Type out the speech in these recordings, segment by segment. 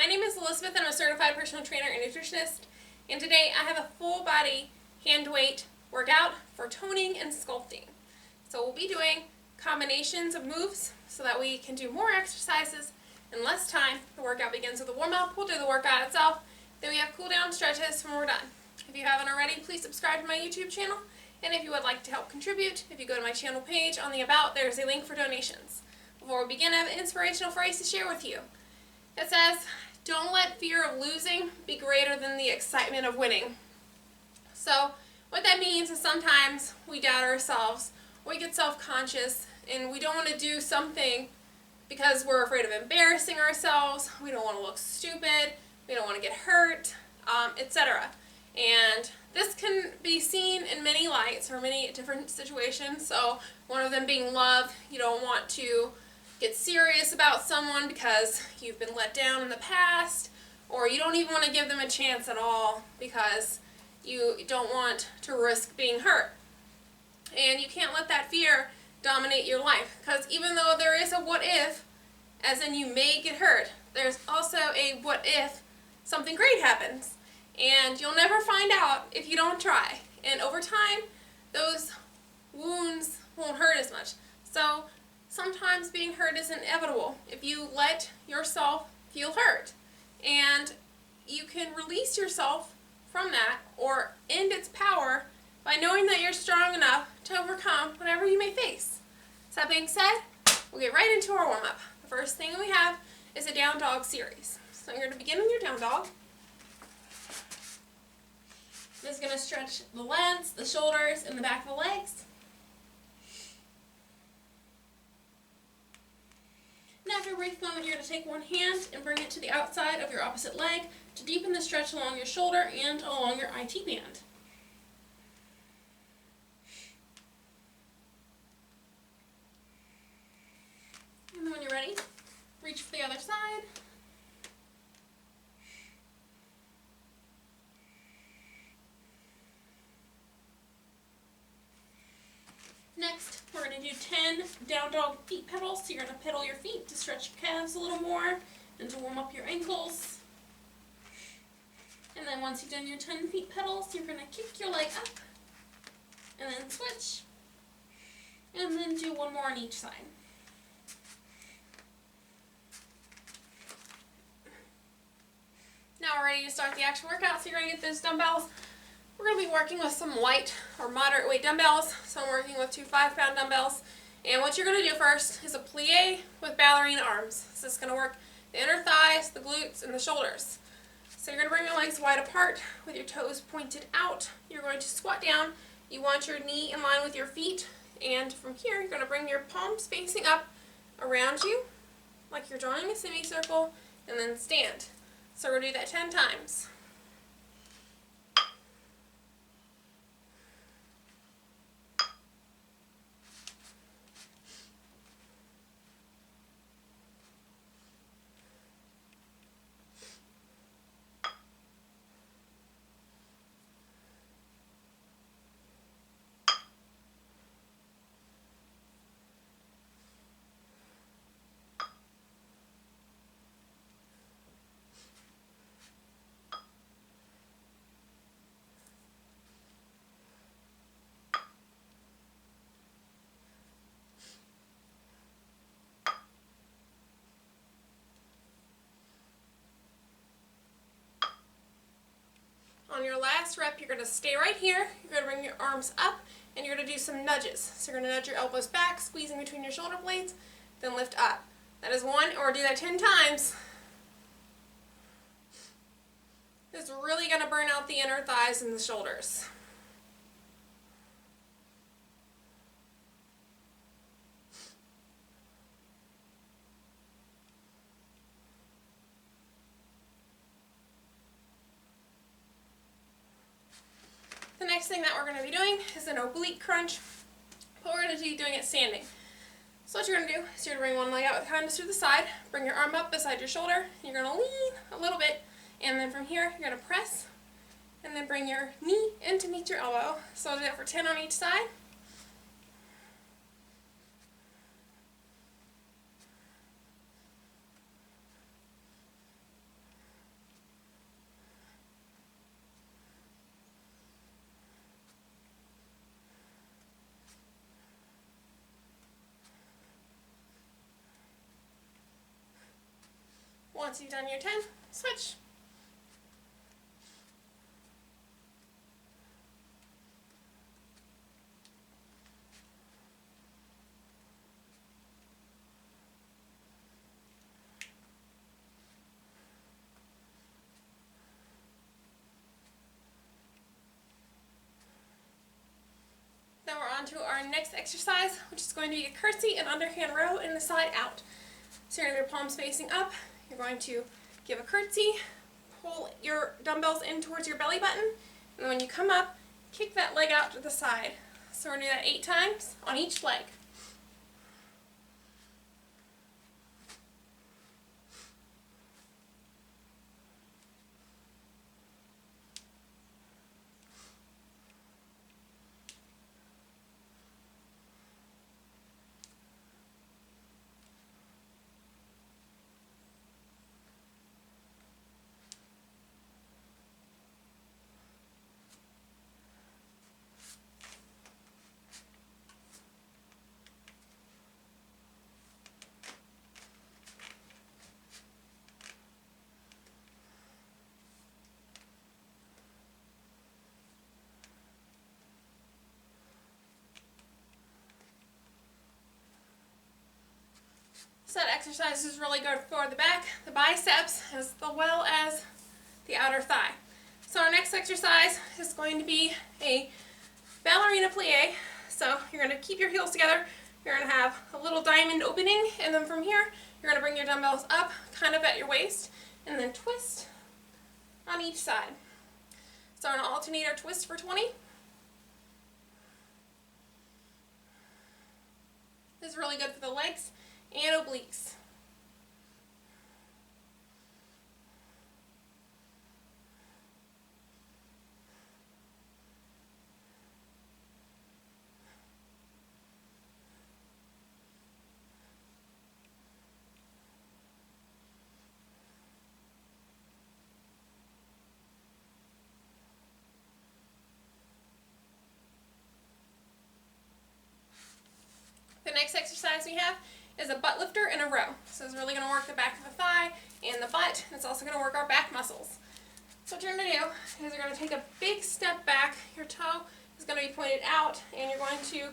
My name is Elizabeth and I'm a certified personal trainer and nutritionist, and today I have a full body hand weight workout for toning and sculpting. So we'll be doing combinations of moves so that we can do more exercises in less time. The workout begins with a warm-up, we'll do the workout itself, then we have cool down stretches when we're done. If you haven't already, please subscribe to my YouTube channel, and if you would like to help contribute, if you go to my channel page on the About, there's a link for donations. Before we begin, I have an inspirational phrase to share with you. It says, "Don't let fear of losing be greater than the excitement of winning." So what that means is sometimes we doubt ourselves, we get self-conscious, and we don't want to do something because we're afraid of embarrassing ourselves, we don't want to look stupid, we don't want to get hurt, etc. And this can be seen in many lights or many different situations. So one of them being love. You don't want to get serious about someone because you've been let down in the past, or you don't even want to give them a chance at all because you don't want to risk being hurt. And you can't let that fear dominate your life, because even though there is a what if, as in you may get hurt, there's also a what if something great happens. And you'll never find out if you don't try. And over time, those wounds won't hurt as much. So sometimes being hurt is inevitable if you let yourself feel hurt. And you can release yourself from that or end its power by knowing that you're strong enough to overcome whatever you may face. So that being said, we'll get right into our warm-up. The first thing we have is a down dog series. So you're going to begin with your down dog. This is going to stretch the legs, the shoulders, and the back of the legs. Now after a brief moment, you're going to take one hand and bring it to the outside of your opposite leg to deepen the stretch along your shoulder and along your IT band. And then when you're ready, reach for the other side. Next, we're going to do 10 down dog feet pedals. So you're going to pedal your feet to stretch your calves a little more and to warm up your ankles. And then once you've done your 10 feet pedals, you're going to kick your leg up and then switch. And then do one more on each side. Now we're ready to start the actual workout. So you're going to get those dumbbells. We're going to be working with some light or moderate weight dumbbells. So I'm working with two 5-pound dumbbells. And what you're going to do first is a plie with ballerina arms. So this is going to work the inner thighs, the glutes, and the shoulders. So you're going to bring your legs wide apart with your toes pointed out. You're going to squat down. You want your knee in line with your feet. And from here, you're going to bring your palms facing up around you, like you're drawing a semicircle, and then stand. So we're going to do that 10 times. On your last rep, you're going to stay right here. You're going to bring your arms up, and you're going to do some nudges. So you're going to nudge your elbows back, squeezing between your shoulder blades, then lift up. That is one, or do that 10 times. This is really going to burn out the inner thighs and the shoulders. The next thing that we're going to be doing is an oblique crunch, but we're going to be doing it standing. So what you're going to do is you're going to bring one leg out with kindness to the side, bring your arm up beside your shoulder, you're going to lean a little bit, and then from here you're going to press, and then bring your knee in to meet your elbow. So I'll do that for 10 on each side. Once you've done your 10, switch. Then we're on to our next exercise, which is going to be a curtsy and underhand row in the side out. So you're going to have your palms facing up. You're going to give a curtsy, pull your dumbbells in towards your belly button, and then when you come up, kick that leg out to the side. So we're going to do that 8 times on each leg. So that exercise is really good for the back, the biceps, as well as the outer thigh. So our next exercise is going to be a ballerina plie. So you're going to keep your heels together. You're going to have a little diamond opening, and then from here, you're going to bring your dumbbells up, kind of at your waist, and then twist on each side. So we're going to alternate our twist for 20. This is really good for the legs and obliques. The next exercise we have is a butt lifter in a row. So it's really going to work the back of the thigh and the butt. It's also going to work our back muscles. So what you're going to do is you're going to take a big step back. Your toe is going to be pointed out, and you're going to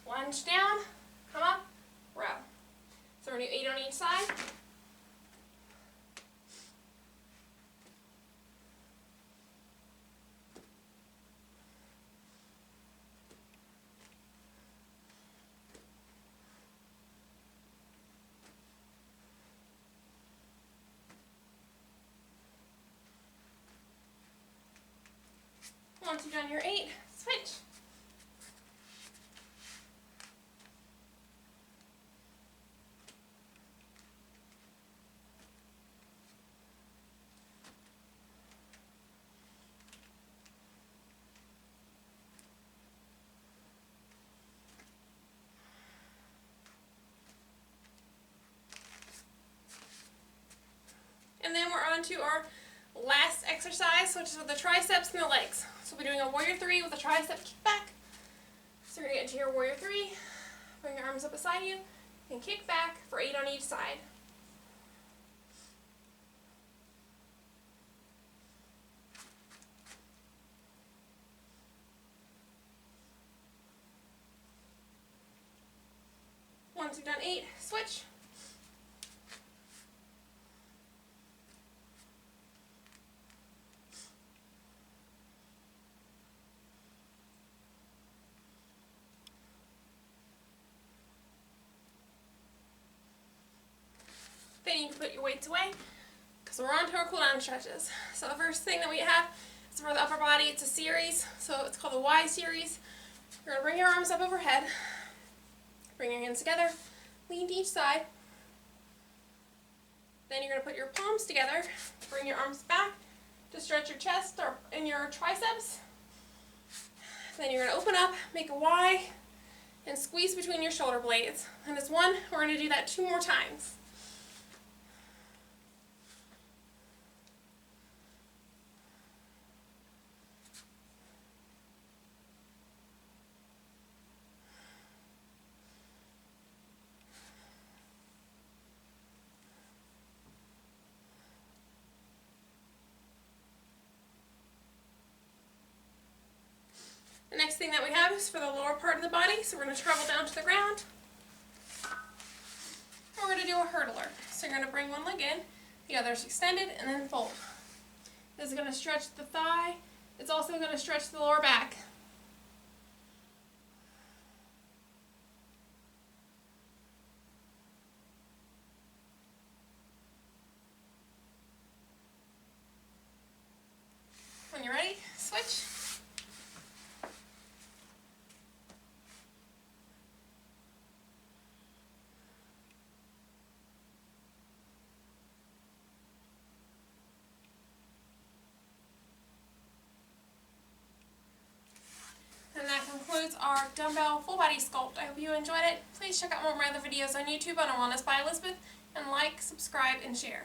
lunge down, come up, row. So we're going to do 8 on each side. Once you've done your 8, switch. And then we're on to our last exercise, which is with the triceps and the legs. So we'll be doing a warrior 3 with a tricep kick back. So you're going to get into your warrior 3, bring your arms up beside you, and kick back for 8 on each side. Once you've done 8, switch. Then you can put your weights away, because we're on to our cool down stretches. So the first thing that we have is for the upper body. It's a series, so it's called the Y series. You're going to bring your arms up overhead, bring your hands together, lean to each side. Then you're going to put your palms together, bring your arms back to stretch your chest and your triceps. Then you're going to open up, make a Y, and squeeze between your shoulder blades. And as one, we're going to do that 2 more times. The next thing that we have is for the lower part of the body, so we're going to travel down to the ground. And we're going to do a hurdler. So you're going to bring one leg in, the other's extended, and then fold. This is going to stretch the thigh. It's also going to stretch the lower back. When you're ready, switch. And that concludes our dumbbell full body sculpt. I hope you enjoyed it. Please check out more of my other videos on YouTube on Wellness by Elizabeth, and like, subscribe, and share.